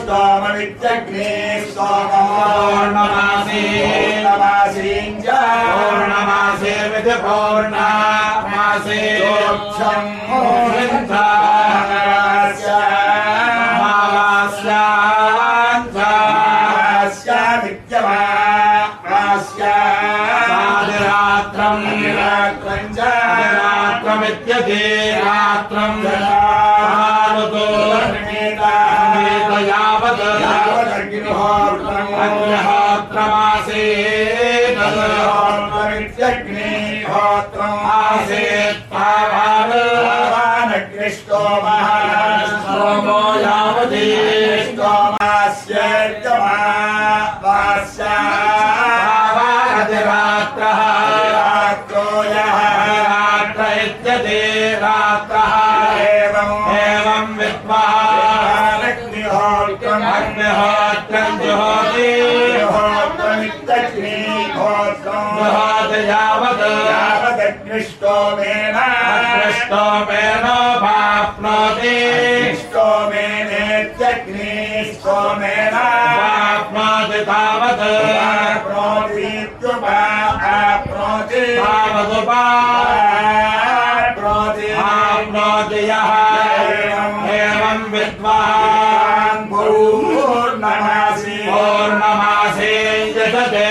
स्तोमविद्यग्ने स्तोमपूर्णमासे पूर्णमासीञ्च पूर्णमासे विधि पूर्णमासे योक्षं रात्रमित्यधे रात्रं यावत् अग्निहोत्रमासे सोमो यावदे एवं विद्वान् अग्निहोत्रं जुहोति यावदग्निष्टोमेन वाप्नोति ष्टोमेनेत्यग्निष्टोमेन वाप्नोति तावत् एवं विद्वान् पूर्णमासी यजते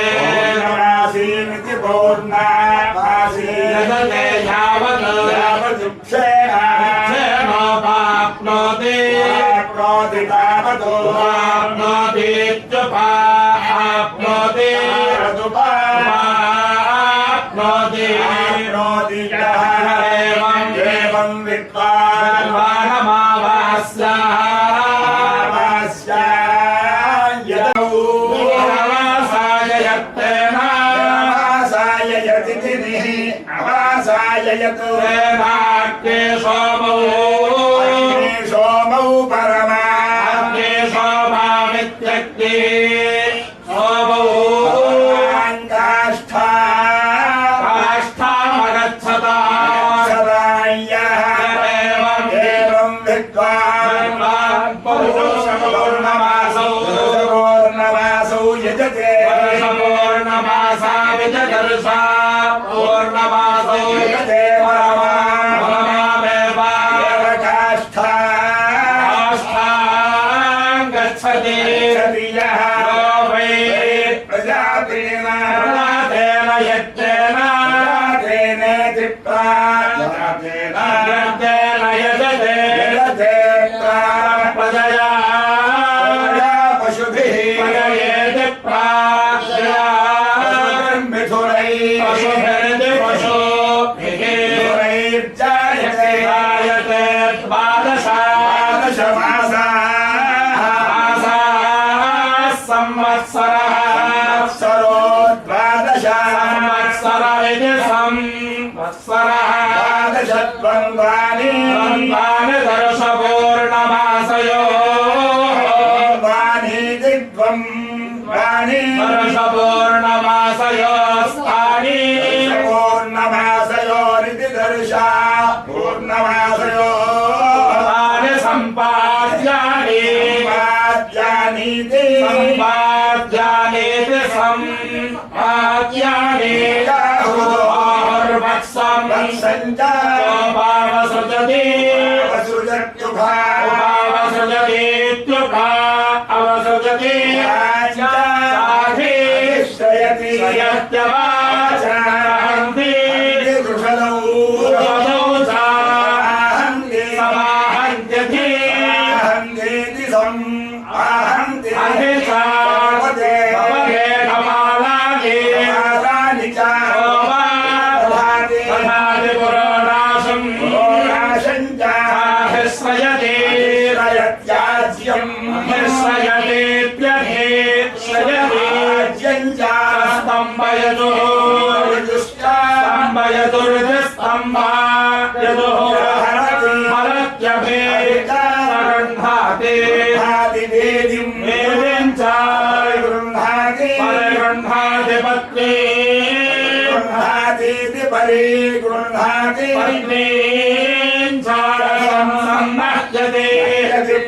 यजते यावदुक्षेणोपाप्नोति वाप्नोतीत्युपाप्नोति एवं सोमौ परमाग्ने सोमामित्यग्ने सोमौ काष्ठामगच्छता एवं विद्वान् पूर्णमासौ यजते पूर्णमासा विजदर्शा पूर्णमासौ यजते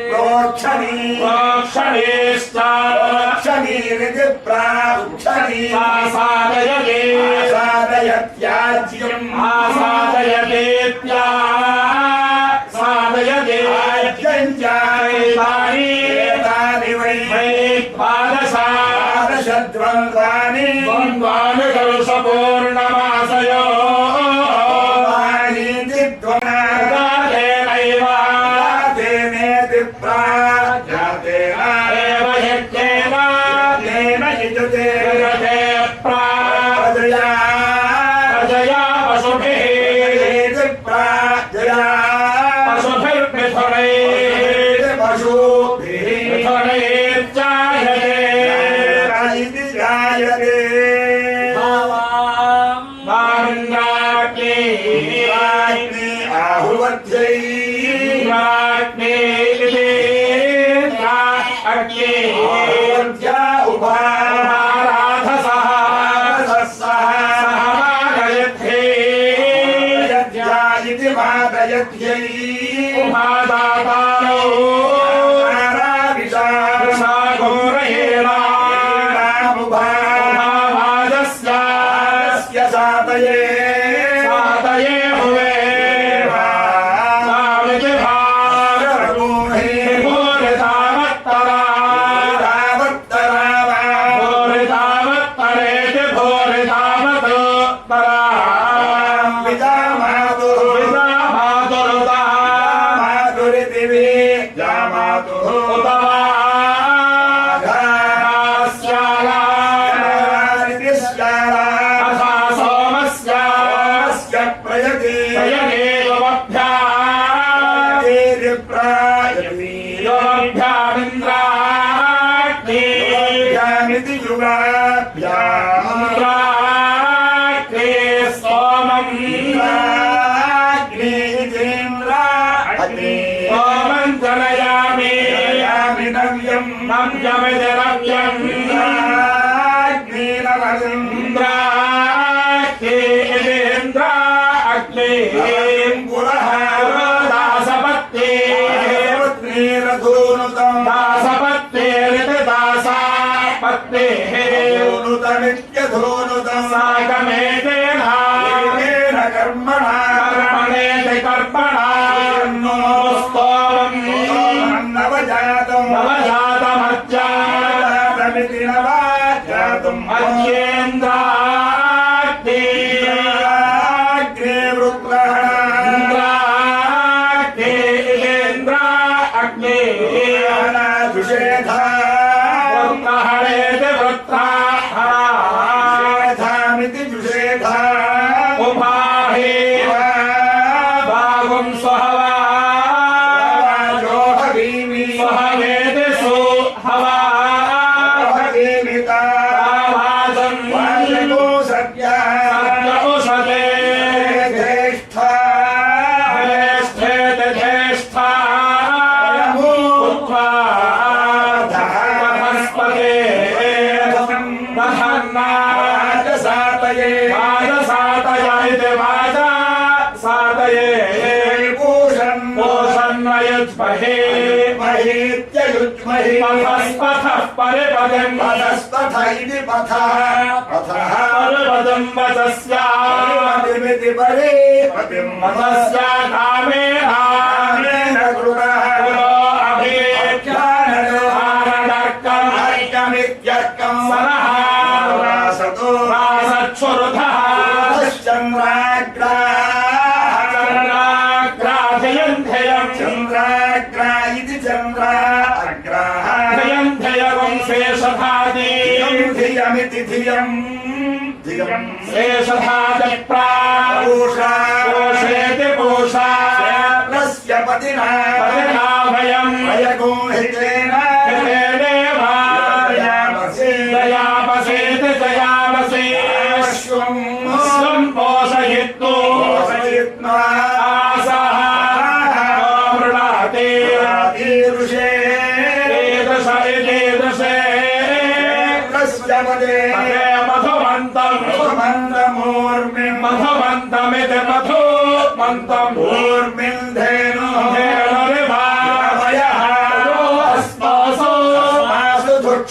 प्रोक्षणी नीरिति प्राक्षणी आसादयते आसादयत्याज्यम् आसादयतेत्या सादयते आज्यञ्चानि एतानि वै द्वादशद्वन्द्वानि द्वन्द्वानुकर्षपूर्णमासयो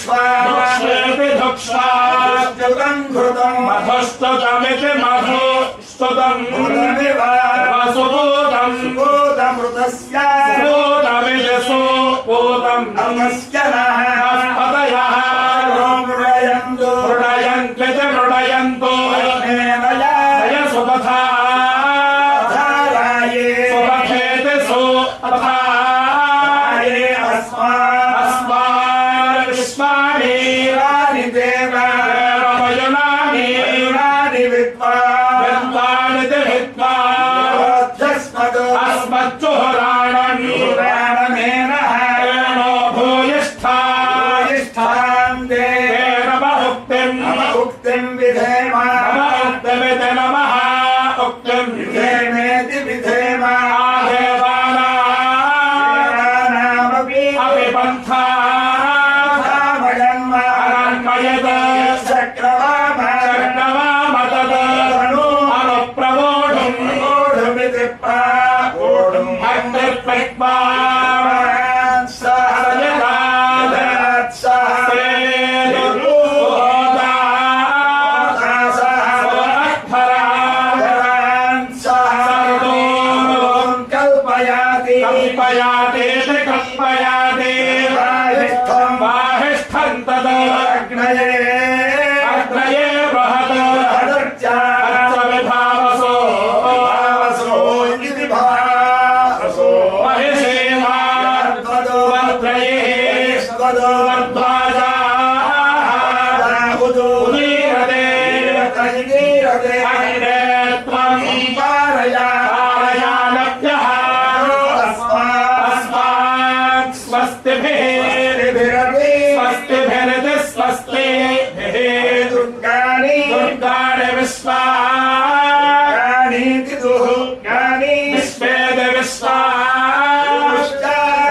Shva दुक्ष्वेति दुक्ष्वा घृतं मधुस्तुतमिति मधुस्तुतं घृतमिव वसुपूतं भूतमृतस्य पूतमिति सुपूतं नमस्य नः पतयः मृडयन्तु मृडयन्त्विति मृडयन्तु जय सुपथा धाराये सुपथेति सुपथाये अस्मान् विश्वानि अस्मानि देवयुनानि देवानि विद्वान् विद्वानिति विद्वान् अस्मच्चुहुराणन् पुराणमेनः नो भूयिष्ठा तेन उक्तिं विधेम नमोक्तिमिति नमः उक्तिं विधेमेति विधेम देवानामपि पन्था रामजन्म अनन्मयत् चक्रवामतद अनुप्रवोढुम् ओढुमिति प्रावोढुम् अग्निर्पक्वा कल्पयाते कल्पयाते बाहिष्ठं तद अग्नये बृहत् विभावसो महिषेवा वर्त्रये वर्ध्वाजा उदीरते अग्ने त्वं पारयानभ्यः अस्मान् स्वस्तिभिः स्वस्तिभिः दुर्गाणि विश्वानि विश्वेद विश्वा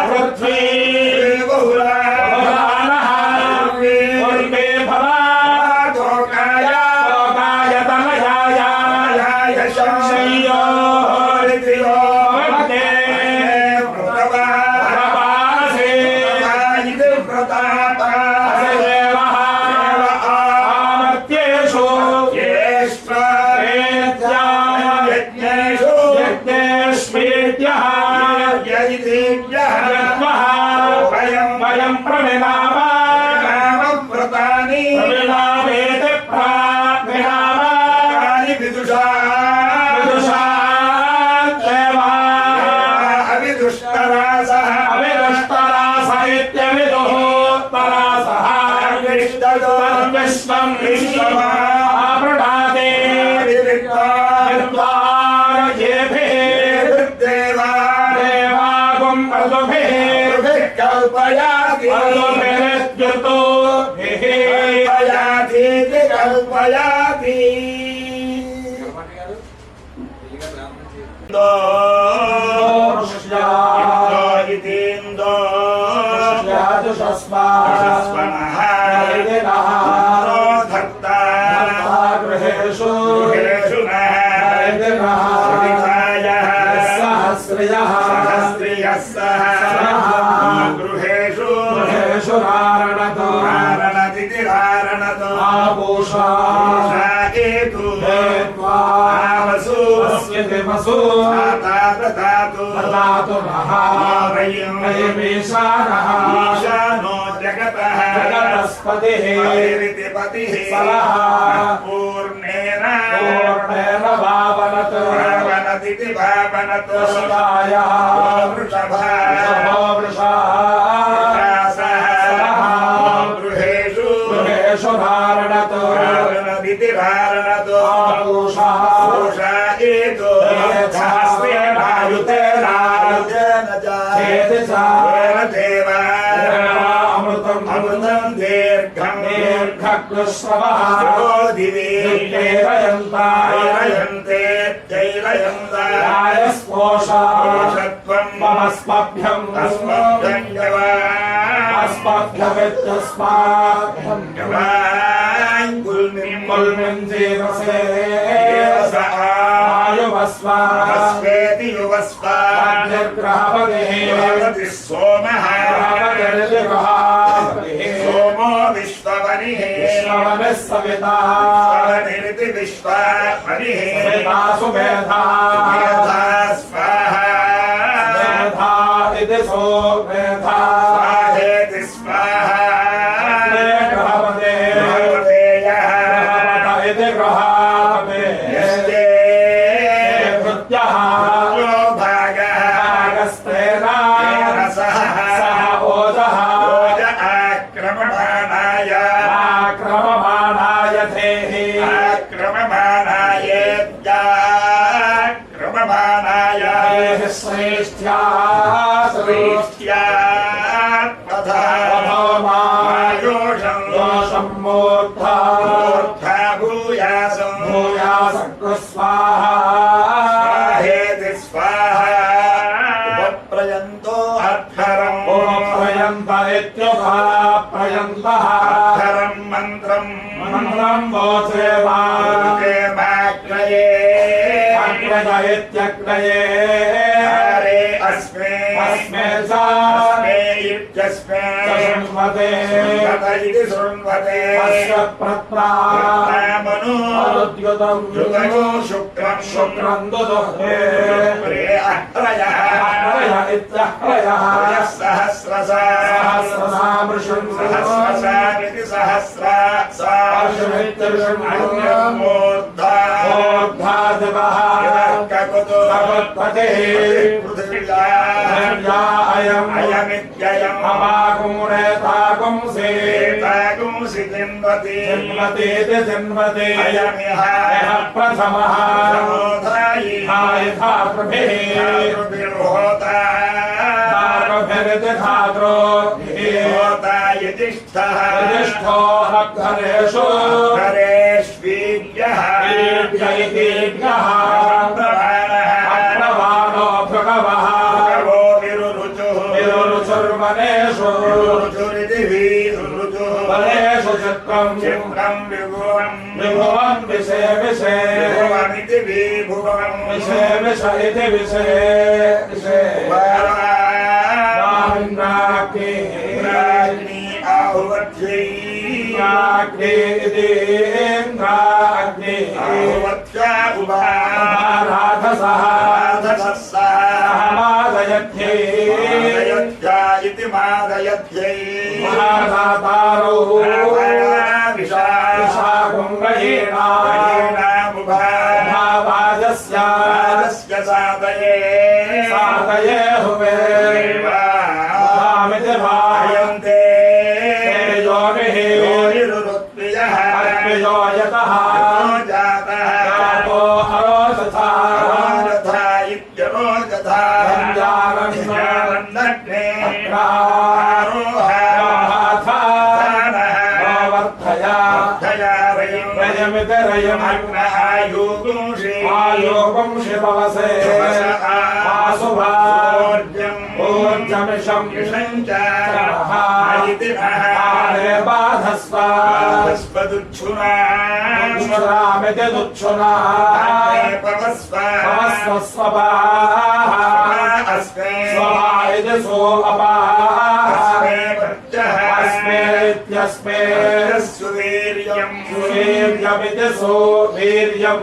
पृथ्वी बहुरानः पूर्वे भवा लोकाय तनयाय शंशयो मध्ये प्रभासे देवः आमर्त्येषु यज्ञेष्वेद्यः वयं प्रविणाम प्रविणामेति प्रविणामानि विदुषा देवा अविदुष्टरासः इत्यविदुः तरासः विश्वं आवृणाते विद्वान् येभिः देवागुं मृदुभिः मृदुभिरुद्युतोभिः कल्पयाति गृहेषु नारणतो आपूषा वसु ददातु ईशानो जगतः जगतस्पतिः सलः पूर्णेन भावनति भावनतो वृषभः गृहेषु धारणतो आपूषा अमृतं दीर्घग्रयन्ते जैरयन्तायस्पोषत्वं ममस्मभ्यं अस्मभ्यमित्यस्माभ्यं कुल्मिं जीवसे आयुवस्वेति युवस्वाग्रहपतिः सोमः सोमो विश्ववनिः विश्ववनिः सविता विश्ववनिरिति विश्ववनिः सविता सुमेधा मेधा स्वाहा मेधा इति सुमेधा स्वाहेति स्वाहा ग्रहपते ग्रहपतेयः ग्रहपत इति ग्रहपते यस्ते भृत्यः यो भागः भागस्तेन सह ओजः ओज आक्रममाणाय आक्रममाणाय धेहि आक्रममाणाय श्रेष्ठ्या श्रेष्ठ्यात्मतः मायोषं मूर्धा मूर्धा भूयासं स्वाहा स्वाहेति स्वाहा उपप्रयन्तो अद्धरम् प्रयन्त इत्युक्ता प्रयन्तः अद्धरं मन्त्रम् मन्त्रं वोचेवा माग्रये अग्रज इत्यग्रये हरे अस्मे अस्मे च अस्मे इत्यस्मे शृण्वते शृण्वत इति शृण्वते अस्य प्रत्रा मनु अनुद्युतं युगयो शुक्रं शुक्रं दुदुहे प्रे अह्रयः अह्रय इत्यह्रयः सहस्रसा सहस्रसामृषं सहस्रसामिति सहस्रा सा मूर्धा मूर्धा दिवः ककुतो भगवत्पतिः पृथिव्या अयमित्ययम् अपाकुमुरेताकुंसि एतागुंसि जिन्वति जन्मतीति जन्मति अयमिह प्रथमः समोधायि यथा प्रभिः धातृभिर्होता धातृभिरिति धातृभिः होता यजिष्ठः यजिष्ठो अग्धरेषु हरेष्वीर्यः वीर्यैतीभ्यः प्रभाणः अप्रवाणो भृगवः भगवो विरुरुचुः विरुरुचुर्वनेषु विरुरुचुरिति विरुरुचुः वनेषु चित्रं चित्रं विभुवम् विभुवं विषे विषे विभुवमिति विभुवम् विषे विष इति विषे विषे वामिन्द्राग्नि राज्ञी आहुवत्यै राज्ञि इति इन्द्राग्नि आहुवत्या उभा राधसः राधसः मादयध्यै मादयध्या इति मादयध्यै महादातारो विशाकुङ्गयेनामुभा भावाजस्य साधये साधये हुवे भामिति भायन्ते योनिः योनिरुत्प्रियः अर्पियो यतः जातः जातो अरोचथा रोजथा इत्यरोजथा सञ्जानन्नग्ने रयमिति रयम् आयोगं शिववसे आशुभार्जमिषं आरे बाधस्वामिति दुच्छुना स्वभा इति सो अस्मे इत्यस्मे वीर्यमिति सो वीर्यं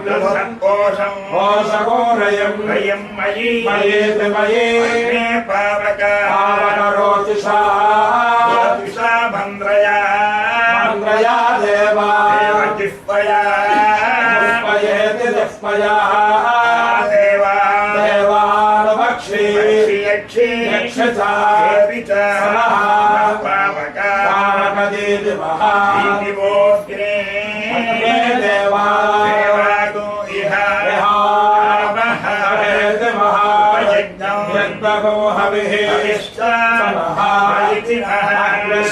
पोषको रयं मयेति मये पावकरोचिषा मन्द्रया देवा जिह्वयेति जिह्वया देवानुपक्षी यक्ष च पावकदीति महाग्रे देवा यज्ञो हविः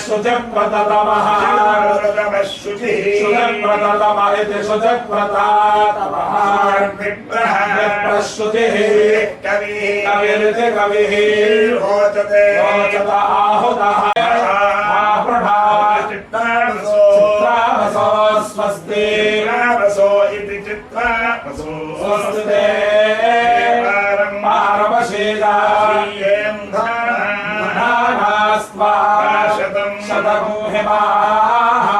शुचव्रततमः शुचव्रततम इति शुचव्रतातमः विप्रश्रुतिः कविरिति कविः रोचत आहुतः चित्रावसो स्वस्ति स्वस्ति ते पारमशीला शतमो हिमाः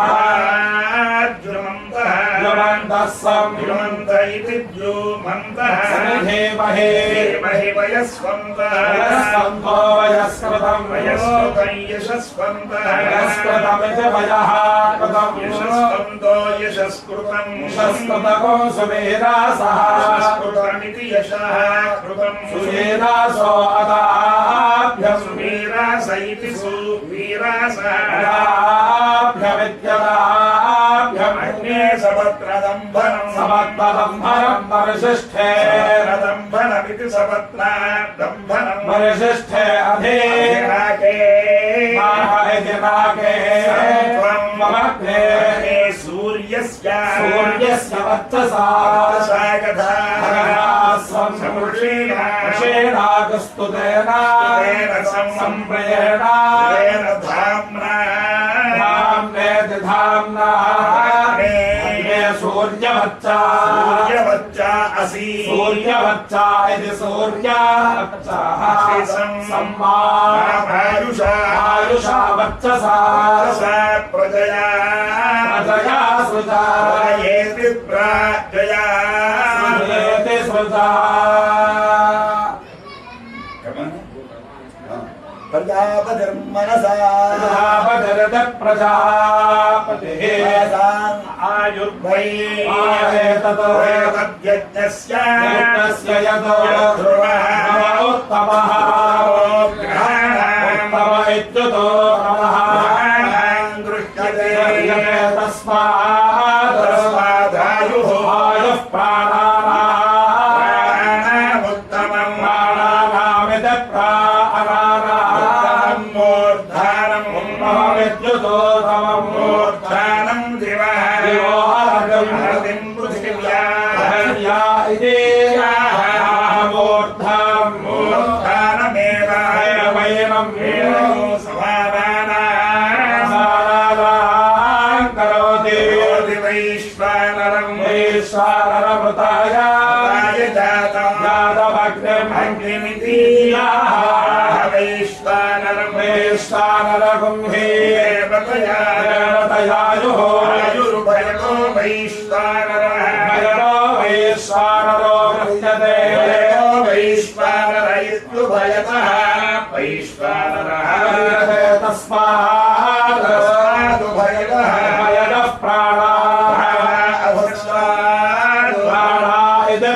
सम् हिमन्त इति द्युमन्तः समिधीमहे धीमहि वयस्वन्तः वयस्वन्तो वयस्कृतम् वयस्कृतं यशस्वन्तः वयस्कृतमिति वयः कृतम् यशस्वन्तो यशस्कृतं यशस्कृतको सुमेधासः यशस्कृतमिति यशः कृतं सुमेधासो अदाभ्यम् सुवीरास इति सुवीरासः अदाभ्यमित्यदाभ्यम् अन्ये सपत्नदम्भनम् सपत्नदम्भनम् परिशिष्टे दम्भनमिति सपत्नादम्भनम् परिशिष्टे अधिराके इति नाके ममग्ने सूर्यस्य वर्चसा समृषेणागस्तुतेन सम्प्रयेण धाम्नेति धाम्ना सूर्यवच्चा असि सूर्यवच्चा इति सूर्यवच्चाः आयुषा वच्चसा प्रजया सृजा येति प्राजया सृजा प्रजापतिर्मनसा प्रजापतिः आयुर्वै तद्यज्ञस्य यत् उत्तमः उत्तम इत्युतो नमः दृश्यते तस्मादायुः आयुः प्राणानामुत्तमम् प्राणानामिति प्राणानामूर्धानम् मूर्धानम् दिवः दिवोहरतिम् पृथिव्या इति मूर्धाम् मूर्धानमेव वैनम् समानानाम् करोति वैश्वानरम् वैश्वानरमृताय जातमग्निम् अग्निमिति वैश्वानरम् हि देवतयायुः आयुर्भयतो वैश्वानरः भयरो वैश्वानरो गृह्यते वैश्वानर इत्युभयतः वैश्वानरः तस्मादुभयतः भयतः प्राणाः प्राणा इति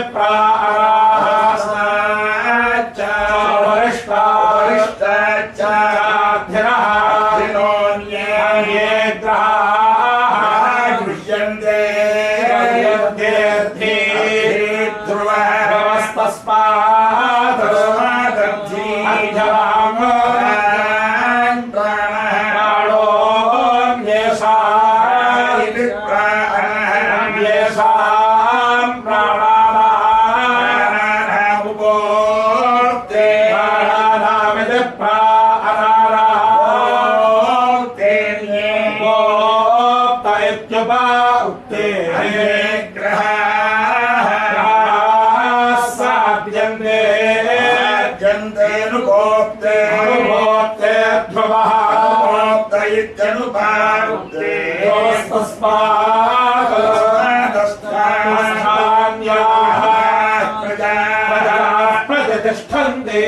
प्रतिष्ठन्ते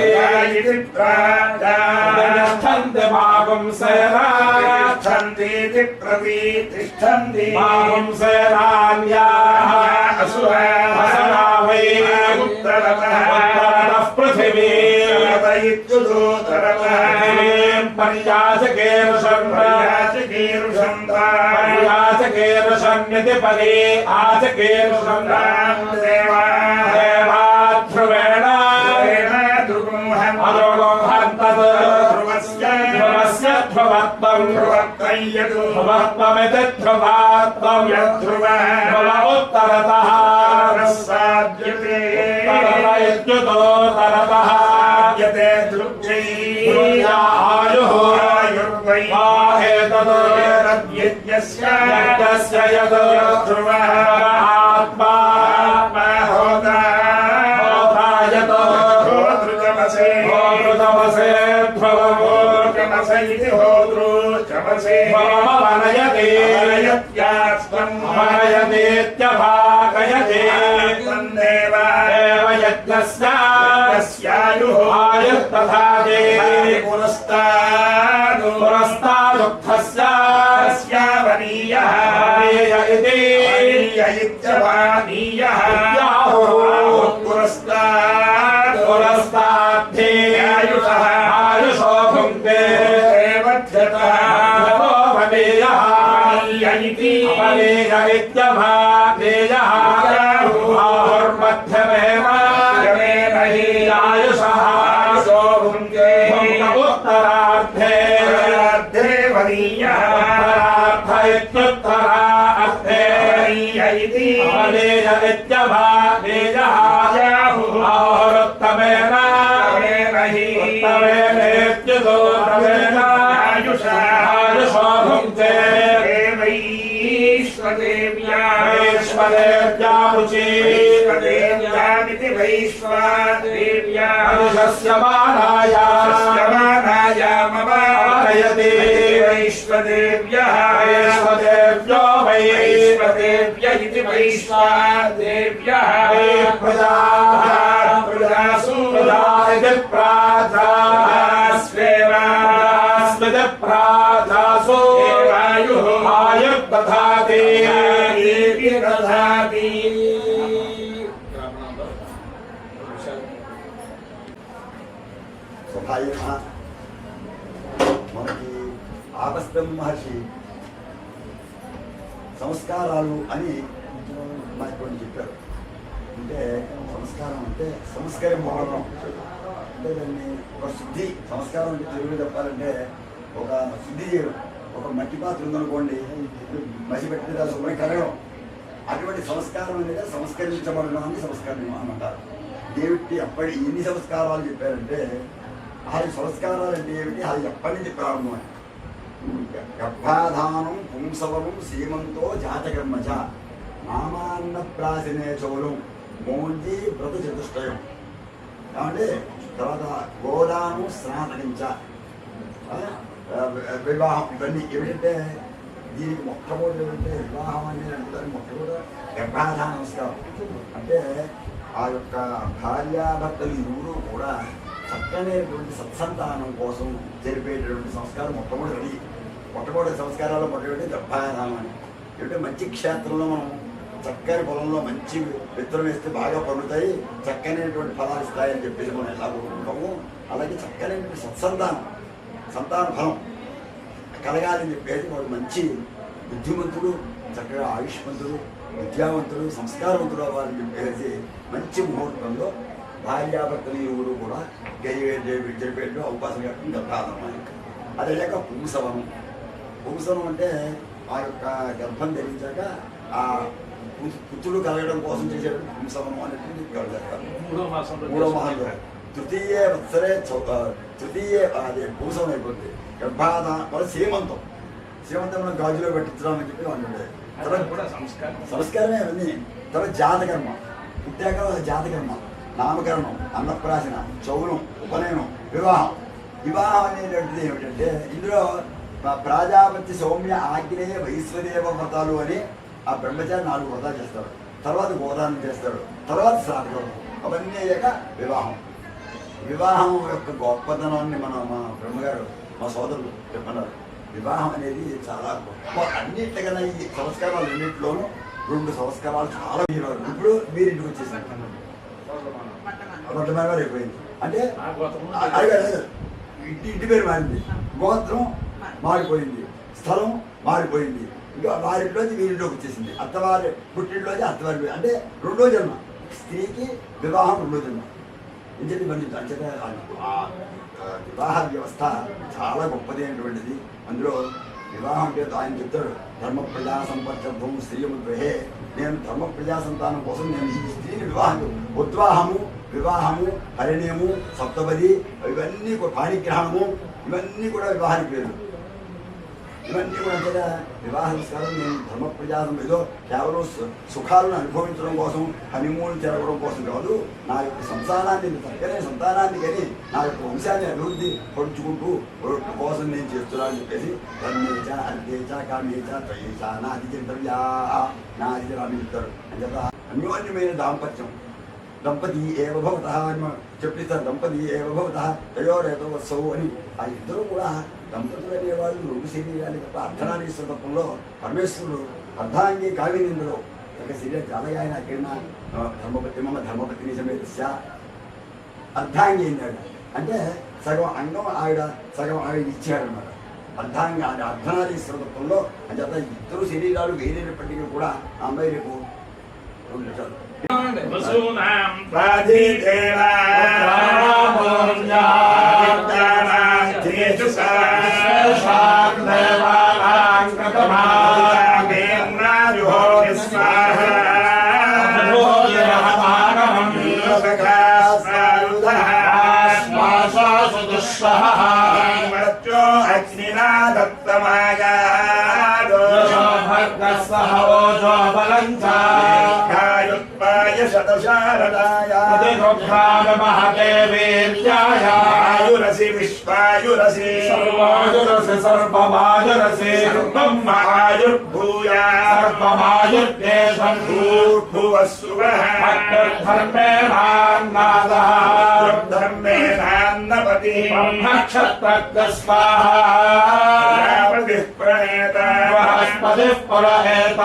प्रतिष्ठन्ते तिष्ठन्तीति प्रतिष्ठन्ति मापुंसेनान्याः असुरा वै उत्तरतः पृथिवीम् पर्याचकेर्षन्निति परे आचकेर्षन् देवाध्रुवेण ध्रुवस्य ध्रुवत्वम् ध्रुवत्वमिति ध्रुवात्वम् ध्रुव उत्तरतः इत्युतोत्तरतः आयुः यज्ञस्य यद् ध्रुवः आत्मा होतायत होतृतमसे ध्रुवमो मनयतीत्यभाः యజ్ఞస్యాయుః ఆయుః తథా దేవి పురస్తాదు పురస్తాదుక్తస్య తస్యావనీయః వనీయ ఇతి ఇత్యవానీయః యాహుః పురస్తాదు పురస్తాద్ధే ఆయుషః ఆయుషో భుంక్తే దేవధ్యతః తతో వనీయః వనీయ ఇతి వనీయ ఇత్యవానీయః ఆయుర్మధ్యమేవ యమేన హి ఆయుషః ఆయుషో భుంక్తే ఉత్తరార్థే ఉత్తరార్థే వనీయః ఉత్తరార్థ ఇత్యుత్తరార్థే వనీయ ఇతి వనీయ ఇత్యవానీయః యాహుః ఆయురుత్తమేన యమేన హి ఉత్తమేనేత్యుత్తమేన ఆయుషో భుంక్తే వైశ్వదేవ్యా వైశ్వదేవ్యాముచి వైశ్వదేవ్యామితి వైశ్వదేవ్యా అనుశస్యమానాయ శస్యమానాయామవారయతి వైశ్వదేవ్యః వైశ్వదేవ్యో వై వైశ్వదేవ్య ఇతి వైశ్వదేవ్యః ప్రజాః ప్రజాసు ప్రజా ఇతి స్వేవ స్మితి ప్రాజాసు వాయుః ఆయుః దధాతి దేవి దధాతి. స్వభావ మనకి ఆగస్త్యం మహర్షి సంస్కారాలు అని మనకి కొన్ని చెప్పారు. అంటే సంస్కారం అంటే సంస్కరింపడం అంటే దాన్ని ఒక శుద్ధి. సంస్కారం అంటే తెలుగులో చెప్పాలంటే ఒక శుద్ధి చేయడం. ఒక మట్టి పాత్ర ఉందనుకోండి, మసి పెట్టి దాని శుభ్రం కడగడం. అటువంటి సంస్కారం అనేది సంస్కరించబడడం అని సంస్కారం అంటారు. దేవుడికి అప్పటి ఎన్ని సంస్కారాలు చెప్పారంటే, అది సంస్కారాలు అంటే ఏమిటి, అది ఎప్పటి నుంచి ప్రారంభం. గర్భాధానం పుంసవనం సీమంతో జాతకర్మచ నామాన్న ప్రాసినే చౌలం మౌంజీ వ్రత చతుష్టయం. ఏమంటే తర్వాత గోదానం స్నాతకించ వివాహం. ఇవన్నీ ఏమిటంటే దీనికి మొట్టమొదటి ఏమిటంటే వివాహం అనేది అంటే మొట్టమొదటి గర్భాధాన నమస్కారం. అంటే ఆ యొక్క భార్యాభర్తలు ఇరువురు కూడా చక్కనేటువంటి సత్సంతానం కోసం జరిపేటటువంటి సంస్కారం మొట్టమొదటి సంస్కారాల్లో మొట్టమొదటి గర్భాధానం అని. ఏమిటంటే మంచి క్షేత్రంలో మనం చక్కని పొలంలో మంచి విత్తనం వేస్తే బాగా పండుతాయి, చక్కనైనటువంటి ఫలాలు ఇస్తాయని చెప్పేసి మనం ఎలా కోరుకుంటాము, అలాగే చక్కనైనటువంటి సంతాన ఫలం కలగాలని చెప్పేసి వాడు మంచి బుద్ధిమంతుడు, చక్కగా ఆయుష్మంతుడు, విద్యావంతుడు, సంస్కారవంతుడు అవ్వాలని చెప్పేసి మంచి ముహూర్తంలో భార్యాభర్తలు ఇరువురు కూడా జరిపేట్టు అవకాశం కట్టడం గర్భాధానం. అదేగాక పుంసవనం అంటే ఆ యొక్క గర్భం ధరించాక ఆ పుత్రుడు కలగడం కోసం చేసేటువంటి పుంసవనం అనేటువంటి చేస్తారు. 3వ మాసంలో తృతీయ వత్సరే తృతీయ అదే పుంసవనం అయిపోతుంది. గర్భాధానం సీమంతం మనం గాజులో పెట్టించడం అని చెప్పి అంటుండే. సంస్కారమే అవన్నీ. తర్వాత జాతకర్మ, పుట్టాక జాతకర్మ, నామకరణం, అన్నప్రాసన, చౌరం, ఉపనయనం, వివాహం అనేటువంటిది ఏమిటంటే ఇందులో ప్రాజాపతి సౌమ్య ఆగ్నేయ వైశ్వదేవ వ్రతాలు అని ఆ బ్రహ్మచారి 4 వ్రతాలు చేస్తాడు. తర్వాత గోదానం చేస్తాడు, తర్వాత శ్రాద్ధం. అవన్నీ అయ్యాక వివాహం యొక్క గొప్పతనాన్ని మా బ్రహ్మగారు మా సోదరులు చెప్పన్నారు. వివాహం అనేది చాలా గొప్ప. అన్నింటికన్నా ఈ సంస్కారాలు అన్నింటిలోనూ 2 సంస్కారాలు చాలా హీరోలు. ఇప్పుడు మీరు ఇంటికి వచ్చేసారు, మొట్టమొదటి అయిపోయింది. అంటే ఇంటి పేరు మారింది, గోత్రం మారిపోయింది, స్థలం మారిపోయింది. ఇంకా వారింట్లోంచి వీరింట్లోకి వచ్చేసింది. అత్తవారి పుట్టింట్లోంచి అత్తవారి, అంటే 2వ జన్మ. స్త్రీకి వివాహం 2వ జన్మ. ఇంచేది మంచి అంచేత వివాహ వ్యవస్థ చాలా గొప్పది అయినటువంటిది. అందులో వివాహం అంటే ఆయన చెప్తాడు, ధర్మ ప్రజా సంపర్కం స్త్రీయముద్వహే. నేను ధర్మ ప్రజా సంతానం కోసం నేను ఈ స్త్రీని వివాహము పరిణయము, సప్తపది, ఇవన్నీ కూడా పాణిగ్రహణము, ఇవన్నీ కూడా వివాహానికి పేరు. ఇవన్నీ కూడా అంటే వివాహ సంస్కారం నేను ధర్మ ప్రజాసం ఏదో కేవలం సుఖాలను అనుభవించడం కోసం, హనీమూన్ తిరగడం కోసం కాదు. నా యొక్క చక్కని సంతానాన్ని కానీ నా యొక్క వంశాన్ని అభివృద్ధి పరుచుకుంటూ కోసం నేను చేస్తున్నాను చెప్పేసి ధర్మేచ అర్ధేచ కామేచ త్వయేచ నాది చింతవ్యా నాది రామి చెప్తారు. అని చెప్ప అన్యోన్యమైన దాంపత్యం దంపతి ఏవ భవతః అని చెప్పిస్తారు. దంపతి ఏవ భవతః తయోరేతో వత్సవు అని ఆ ఇద్దరు కూడా దంపతులు అనేవాళ్ళు రెండు శరీరాలు తప్ప అర్ధనారీశ్వర తత్వంలో పరమేశ్వరుడు అర్ధాంగి కావినిందులో ఒక శరీరం చాలా ఆయన అక్కడ ధర్మపతి మమ ధర్మపతిని సమేత అర్ధాంగి అన్నాడు. అంటే సగం అంగం ఆవిడ సగం ఆవిడ ఇచ్చాడనమాట. అర్ధాంగి అది అర్ధనారీశ్వర తత్వంలో అంచేత ఇద్దరు శరీరాలు వేరైనప్పటికీ కూడా ఆ అమ్మాయి రేపు 2 నిమిషాలు వసూనాం ప్రాధిదేవా ప్రాణామోర్యాదేషు సాక్షాత్ దేవానాం కతమావేమ్రాజుహో విస్వాహా భోజనహమానమం సఖాస్వారుధః ఆశ్వాసాసుదుఃసహ మృత్యో అగ్నినా దత్తమాగాదో భర్గస్సహ ఓజో బలంచ శతశారదాయ మహతే వీర్యాయ ఆయురసి విశ్వాయురసి సర్వాయురసి సర్వమాయురసి సర్వం ఆయుర్భూయా సర్వమాయుర్దేశం భూర్భువస్సువః ధర్మేణాన్నాదః ధర్మేణాన్నపతి బ్రహ్మక్షత్రజ్ఞ స్వాహా ప్రజాపతిః ప్రణేత బృహస్పతిః పురహేత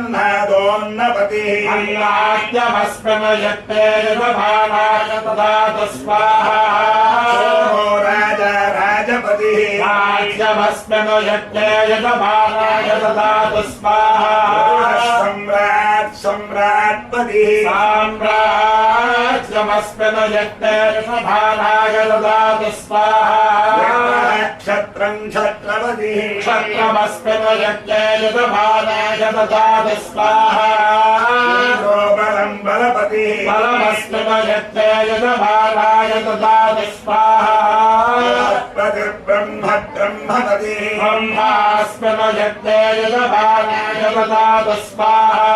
స్వాహాన్నపతి అన్నాద్యమస్మిన్ యత్తే యజమానాయ తదాతు స్వాహా రాజా రాజపతి రాజ్యమస్మిన్ యత్తే యజమానాయ తదాతు స్వాహా సమ్రాట్ సమ్రాట్పతి సామ్రాజ్యమస్మిన్ యత్తే యజమానాయ తదాతు స్వాహా క్షత్రం క్షత్రపతి క్షత్రమస్మిన్ యత్తే యజమానాయ తదాతు స్వాహా బలం బలపతి బలమస్మిన్ యత్తే యజమానాయ తదాతు స్వాహా బ్రహ్మ బ్రహ్మపతి బ్రహ్మాస్మిన్ యత్తే యజమానాయ తదాతు స్వాహా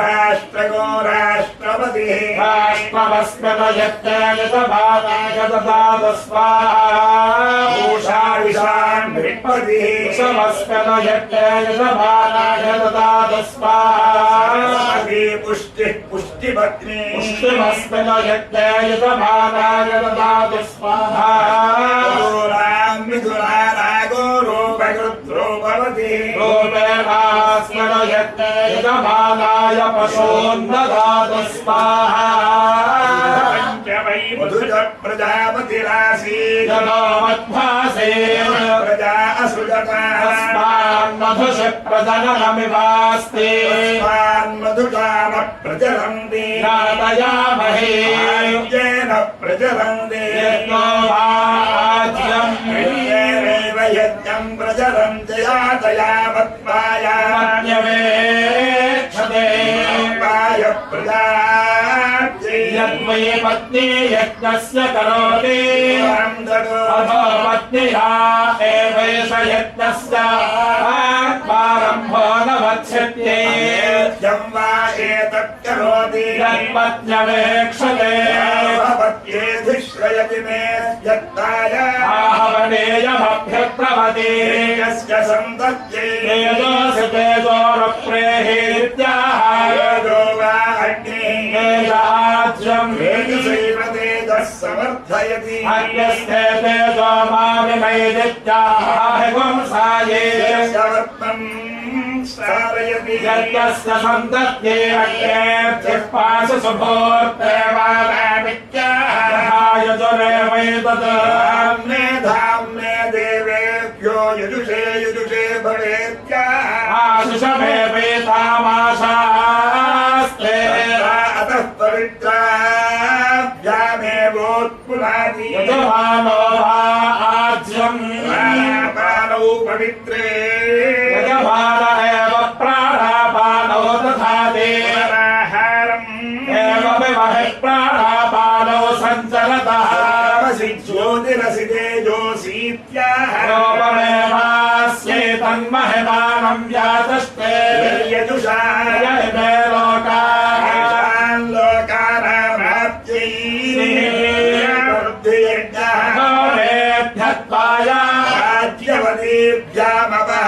రాష్ట్రగో రాష్ట్రపతి రాష్ట్రమస్మిన్ యత్తే యజమానాయ తదాతు స్వాహా విషాన్పతి సమస్మిన్ యత్తే యజమానాయ తదాతు స్వాహా పుష్టి పుష్టిపత్ని పుష్టిమస్మిన్ యత్తే యజమానాయ తదాతు స్వాహా మిథునా నాగో రూపకృద్రో భవతి రూపేణాస్మిన్ యత్తే యజమానాయ పశూన్ దదాతు స్వాహా పంచమై మధుజ ప్రజాపతిరాసీ జనోమధ్వాసే ప్రజా అసృజత తస్మాన్ మధుషి ప్రజననమివాస్తి తస్మాన్ మధుకామ ప్రజలంతి నాదయామహే ఆయుజేన ప్రజలంతి యజ్ఞో వాజ్యం యజ్ఞేనైవ యజ్ఞం ప్రజలంతి యాతయామత్పాయాన్యవేక్షతే పాయ ప్రజా యద్వై పత్ని యజ్ఞస్య కరోతి అథో పత్నియా ఏవైష యజ్ఞస్య ఆత్మారంభో న వక్ష్యతే యజ్ఞం వా ఏతత్ కరోతి యత్పత్న్యవేక్షతే పత్యేధిశ్రయతి మే యత్తాయ ఆహవనేయమభ్యత్రవతి యస్య సంతత్యై తేజోసి తేజోరప్రేహేత్యాహ తేజో వా అగ్నిః తేజాజ్యం తేజసైవ తేజః సమర్థయతి అగ్నిస్తే తేజో మావిమైదిత్యాహ గుంసాయే యస్యవర్త్మం సారయతి యస్య సంతత్యే అగ్నేర్చిః పాశు సుభూర్తేవారామిత్యాహ యజురేవైతత్ ధామ్నే ధామ్నే దేవేభ్యో యజుషే యజుషే భవేత్యాహ ఆశుషమేవైతామాశాస్తే అతః పవిత్రాభ్యామేవోత్పునాది యజమానో వా ఆజ్యం ప్రాణాపానౌ పవిత్రే యజమాన ఏవ ప్రాణాపానౌ తథాదే ఆహారం ఏవమిమహి ప్రాణాపానౌ సంచరతః జ్యోతిరసి తేజోసీత్యాహ రూపమేవాస్యేతన్మహిమానం వ్యాచష్టే యజుషా యమే లోకాన్ లోకానామాప్త్యై వృద్ధియజ్ఞః రాజ్యవదీభ్యామవః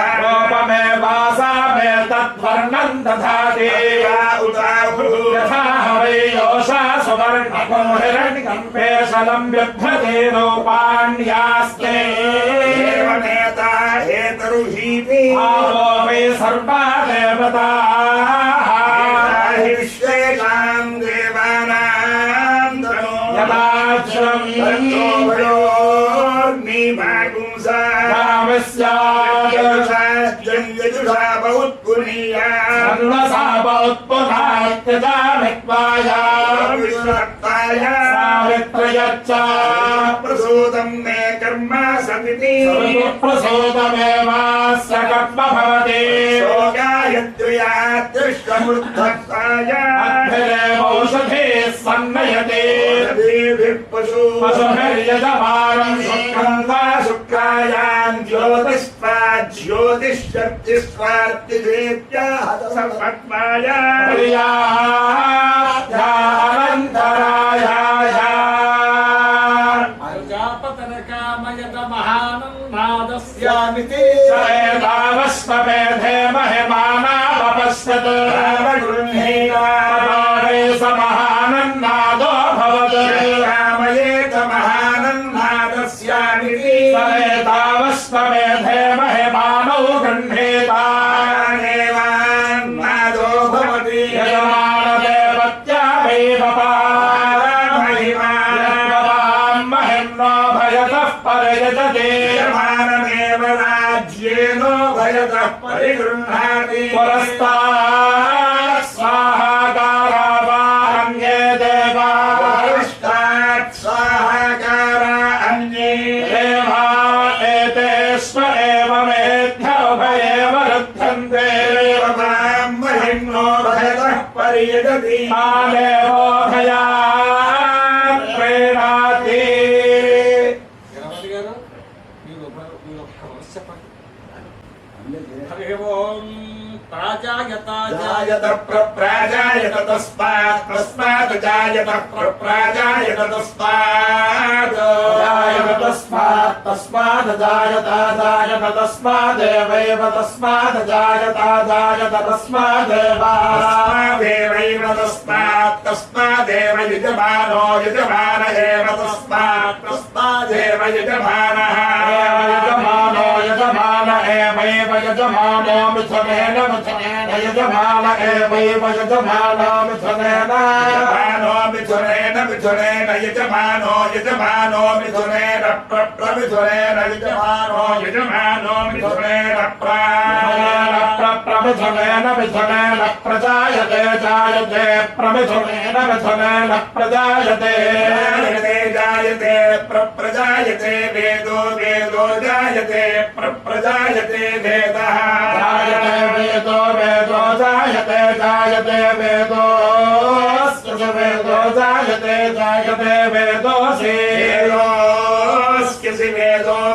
दधाति यथा वै योषा सुवर्णको हिरण्यकम्पेशलं बिभ्रते रूपाण्यास्ते नेता हेतरुहीति आवो वै सर्वा देवताः विश्वेषां देवानां तनो यदाक्षरं भयोर्निभागुंसा रामस्यायजुषा बहुत्पुनीया उत्पुनात्यजामित्वाया विश्वक्ताया सावित्रयच्चा प्रसूतं मे कर्म समिति प्रसूतमेवास्य कर्म भवति शोकायत्र्या दृष्टमूर्धत्वाय अग्निरेवौषधेः सन्नयते पशुभिर्यजमानं शुक्रं वा शुक्रायां ज्योतिष्शक्तिस्वार्तिदेव्याः सर्वत्माय प्रियाध्यानन्तरायाय प्रजापतनकामयतमहानन्नादस्यामिति स एतावस्वमेधे महिमानावपश्यत् गृह्णीवाणे स महानन्नादो भवत् रामयेत महानन्नादस्यामिति स एतावस्वमेधे महिमानौ गृह्णीता नादो भवति यजमानदेवत्या महिम्नो भयतः परयजते यजमानमेव राज्येनो भयतः परिगृह्णाति पुरस्तात् स्वाहाकारावान्ये देवा पुरस्तात् स्वाहाकारा अन्ये देवा एतेष्व एवमेध्योभयेव रुध्यन्ते देवतां महिम्नो भयतः पर्यजति तामेवोभयान् प्रीणाति గణపతి గారు మీరు ఒక్క వరుస చెప్పండి. హరి ఓం जायत प्रप्राजायत तस्मात् जायत प्रप्राजायत तस्मात् जायत तस्मादेवैव तस्मात् जायत तस्मादेवैव तस्मादेव यजमानो यजमान एव तस्मादेव यजमानः यजमान एवैव यजमानो मिथुनेन यजमान एवैव यजमानो मिथुनेन मिथुनेन यजमानो मिथुनेन प्रमिथुनेन यजमानो मिथुनेन मिथुनेन प्रजायते जायते प्रमिथुनेन मिथुनेन प्रजायते जायते प्रजायते वेदो जायते प्रजायते वेदः जायते वेदो जायते वेदोऽस्य जायते वेदोऽसि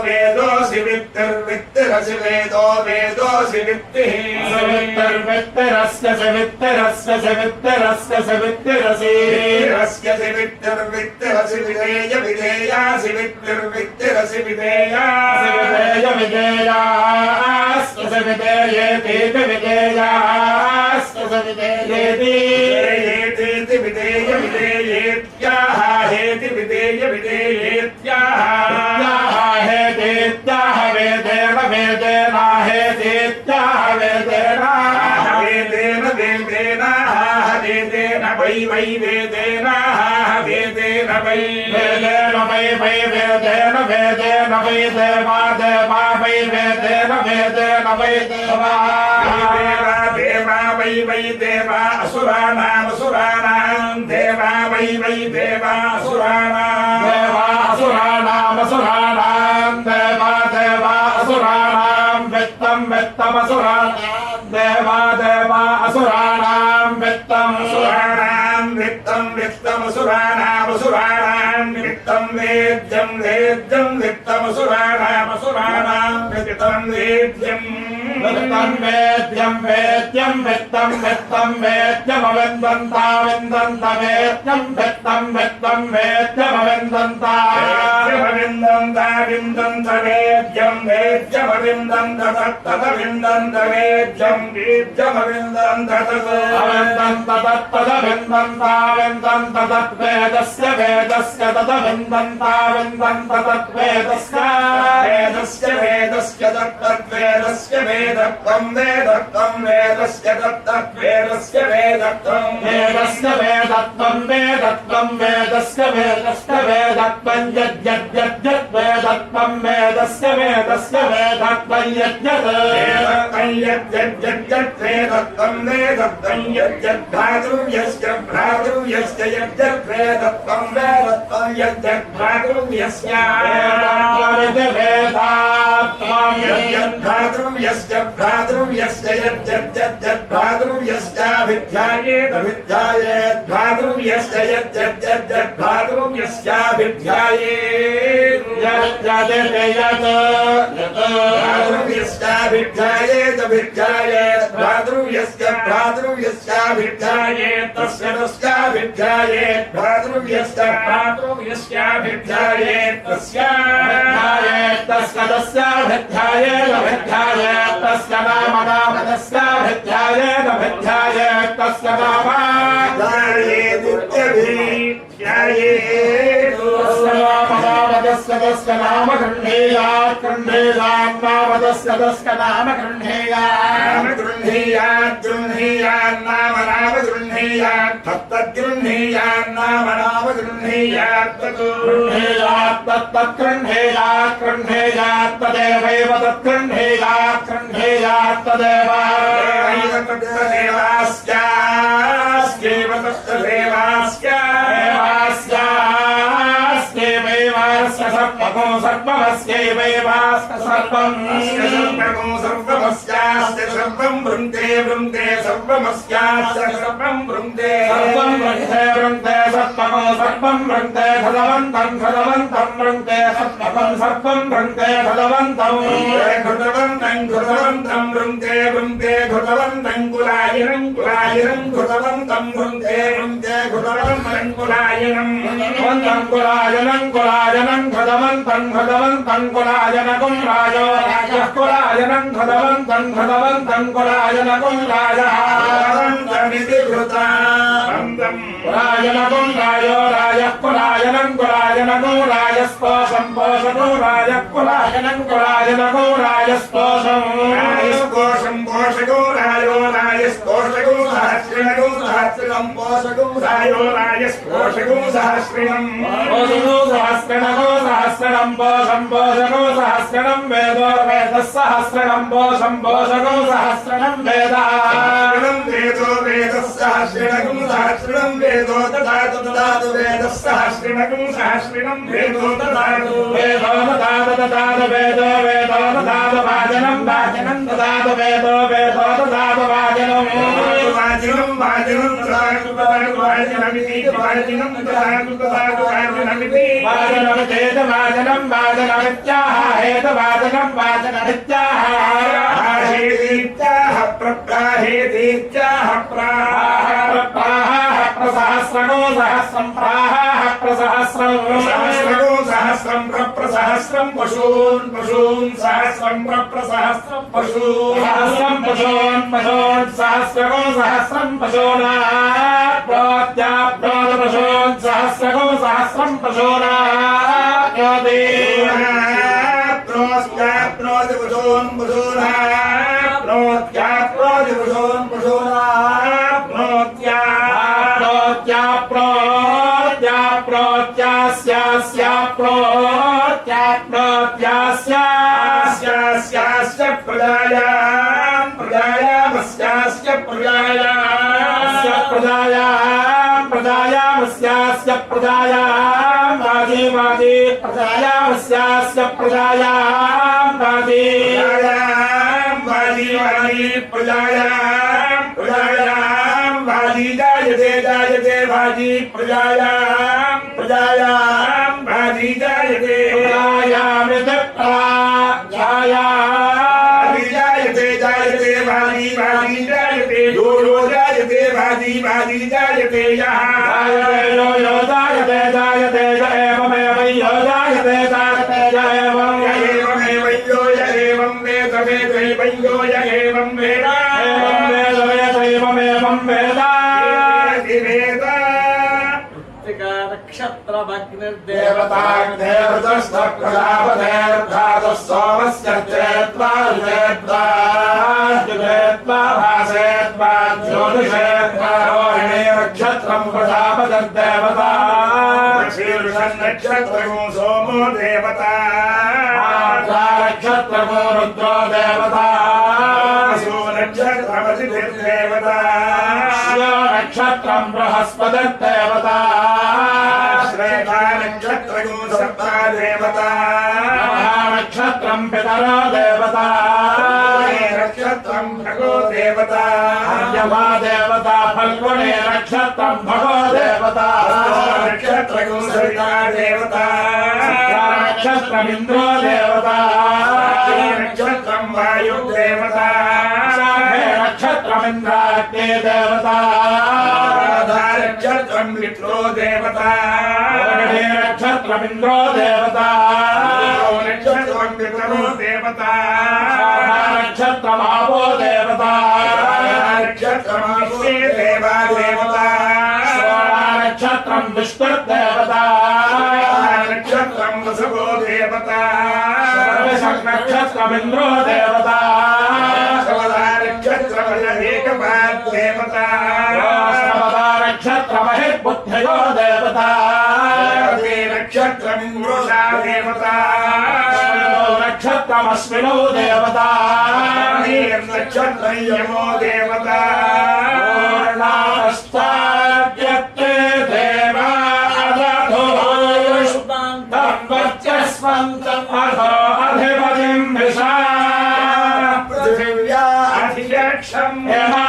वेदोऽसि वित्तिर्वित्तिरसि वेदोऽसि वित्तिः वित्तिरस्य वित्तिरसि वित्तिर्वित्तिरसि विधेयासि वित्तिर्वित्तिरसि विधेयास्य विधेयेति विधेयेति विधेयेत्याः हेति विधेयेत्याः हेतेत्याह वेदेन हेतेत्याह वेदेन वै वेदेन वै वेदेन वै वेदेन वै देवा वै वेदेन वै देवा वै देवा असुराणां देवा वै देवा असुराणां देवा असुराणां वित्तमसुराणां देवा असुराणां वित्तमसुराणां वित्तमसुराणां वित्तं वेद्यं वित्तमसुराणां वित्तं वेद्यं वेद्यमविन्दन्ता विन्दन्त वेद्यं वेद्यमविन्दन्ता विन्दन्त वेद्यं वेद्यमविन्दन्त तत्तदविन्दन्त वेद्यं वेद्यमविन्दन्त अविन्दन्त तत्तदविन्दन्ताविन्दन्त तद्वेदस्य वेदस्य तदविन्दन्ताविन्दन्त तद्वेदस्य वेदस्य तत्तद्वेदस्य वेदत्वं वेदत्वं वेदस्य तत्तद्वेदस्य वेदत्वं वेदस्य वेदत्वं वेदत्वं वेदस्य वेदस्य वेदत्वं यद्यद्यद्यद्वेदत्वं वेदस्य वेदस्य वेदत्वं यद्यद् वेदत्वं वेदत्वं यद्यद्भ्रातृव्यस्य भ्रातृव्यस्य यद्यद्वेदत्वं वेदत्वं यद्यद्भ्रातृव्यस्य यद्यद्भ्रातृव्यस्य भ्रातृव्यस्य यद्यद्भ्रातृव्यस्याभिध्यायेदभिध्यायेत् भ्रातृव्यस्य यद्यद्भ्रातृव्यस्याभिध्यायेत् भ्रातृव्यस्याभिध्यायेदभिध्यायेत् भ्रातृव्यस्य भ्रातृव्यस्याभिध्यायेत् तस्य तस्याभिध्यायेत् भ्रातृव्यस्य भ्रातृव्यस्याभिध्यायेत् तस्याभिध्यायेत् तस्य तस्याभिध्यायेदभिध्यायेत् तस्य नाम नामदस्याभिध्यायेदभिध्यायेत् तस्य नाम तस्य नाम गृह्णीयात् गृह्णीयात् नामदस्य तस्य नाम गृह्णीयात् गृह्णीयात् गृह्णीयात् नाम गृह्णीयात् तत्तद्गृह्णीयात् नाम गृह्णीयात् गृह्णीयात् तत्तत् गृह्णीयात् गृह्णीयात् तदेवैव तद्गृह्णीयात् गृह्णीयात् तदेव तदेवास्यास्यैव तत्तदेवास्यास्यैवैवास्य सर्वको सर्वमस्यैवैवास्य सर्वम् सर्वको सर्वमस्यास्य सर्वं वृन्ते वृन्ते सर्वमस्यास्य सर्वं वृन्ते सर्वं वृन्ते वृन्ते सर्वको सर्वं वृन्ते भगवन्तं भगवन्तं वृन्ते सर्वकं सर्वं वृन्ते भगवन्तं घृतवन्तं घृतवन्तं वृन्ते वृन्ते घृतवन्तं कुलायनं कुलायनं घृतवन्तं वृन्ते वृन्ते घृतवन्तं कुलायनं वन्दं कुलायनं कुलायनं भगवन्तं भगवन्तं कुलायनकुं राजो राजः कुलायनं भगवन्तं भगवन्तं कुलायनकुं राजः वन्दमिति घृतावन्दं कुलायनकुं राजो राजः कुलायनं कुलायनकुं राजस्पोषं पोषको राजः कुलायनं कुलायनकुं राजस्पोषं राजस्पोषं पोषको राजो राजस्पोषको सहस्रिणको सहस्रिणं पोषको राजो राजस्पोषको सहस्रिणं पोषको सहस्रिणको सहस्रिणं पोषं पोषको सहस्रिणं वेदो वेदः सहस्रिणं पोषं पोषको सहस्रिणं वेदः वेदो वेदः सहस्रिणकं सहस्रिणं वेदो ददातु ददातु वेदः सहस्रिणकं सहस्रिणं वेदो ददातु वेदो ददातु ददातु वेदो वेदो ददातु वाजनं वाजनं ददातु वेदो वेदो ददातु वाजनं वाजिनं वाजिनं ददातु ददातु वाजिनमिति वाजिनं ददातु ददातु वाजिनमिति वाजनमितेत वाजनं वाजनमित्याह हेत वाजनं वाजनमित्याह हेतीत्याह प्रप्राहेतीत्याह प्राह प्रसहस्रणो सहस्रं प्राह प्रसहस्रं सहस्रको सहस्रं प्रप्रसहस्रं पशून् पशून् सहस्रं प्रप्रसहस्रं पशून् सहस्रं पशून् पशून् सहस्रको सहस्रं पशूना प्रोत्याप्नोति पशून् सहस्रको सहस्रं पशूना प्रोति प्रोत्याप्नोति पशून् पशूना प्रोत्याप्नोति पशून् पशूना प्रोत्याप्नोत्यास्यास्य प्रजायां प्रजायामस्यास्य प्रजायामस्यास्य प्रजायां वाजी वाजी प्रजायामस्यास्य प्रजायां वाजी वाजी प्रजायां वाजी जायते जायते भाजी प्रजायां भाजी जायते प्रजायामृत जायते जायते भाजी भाजी जायते यो जायते भाजी भाजी जायते यहाँ जायते यो जायते जायते एवमेव यो जायते जायते एवमेवं यो य एवं वेद वेदैवं यो य एवं वेद एवमेवं वेद वेद देवताग्नेर्दस्तप्रजापतेर्धातुः सोमस्य चेत्वा भासेत्वा ज्योतिषेत्वा रोहिणी नक्षत्रं प्रजापतिर्देवता नक्षत्रगो सोमो देवता नक्षत्रगो रुद्रो देवता नक्षत्रमतिर्देवता नक्षत्रं बृहस्पतिर्देवता श्रेष्ठा नक्षत्रगो सप्ता देवता नक्षत्रं पितरो देवता नक्षत्रं भगो देवता यमा देवता फल्गुणे नक्षत्रं भगो देवता नक्षत्रगो सविता देवता नक्षत्रमिन्द्रो देवता नक्षत्रं वायु देवता नक्षत्रमिन्द्राग्ने देवता नक्षत्रं विष्णु देवता नक्षत्रमिन्द्रो देवता नक्षत्रं पितरो देवता नक्षत्रमापो देवता नक्षत्रमापे देवा देवता नक्षत्रं विष्णुर्देवता नक्षत्रं वसवो देवता नक्षत्रमिन्द्रो देवता नक्षत्रमहेकपात् देवता नक्षत्रमहिर्बुद्धयो देवता नक्षत्रमिन्द्रोषा देवता नक्षत्रमस्मिनो देवता नक्षत्रं यमो देवता पूर्णास्ताद्यत्ते देवा वर्चस्वन्तम् अधो अधिपतिं विशा पृथिव्या अधियक्षम् यमा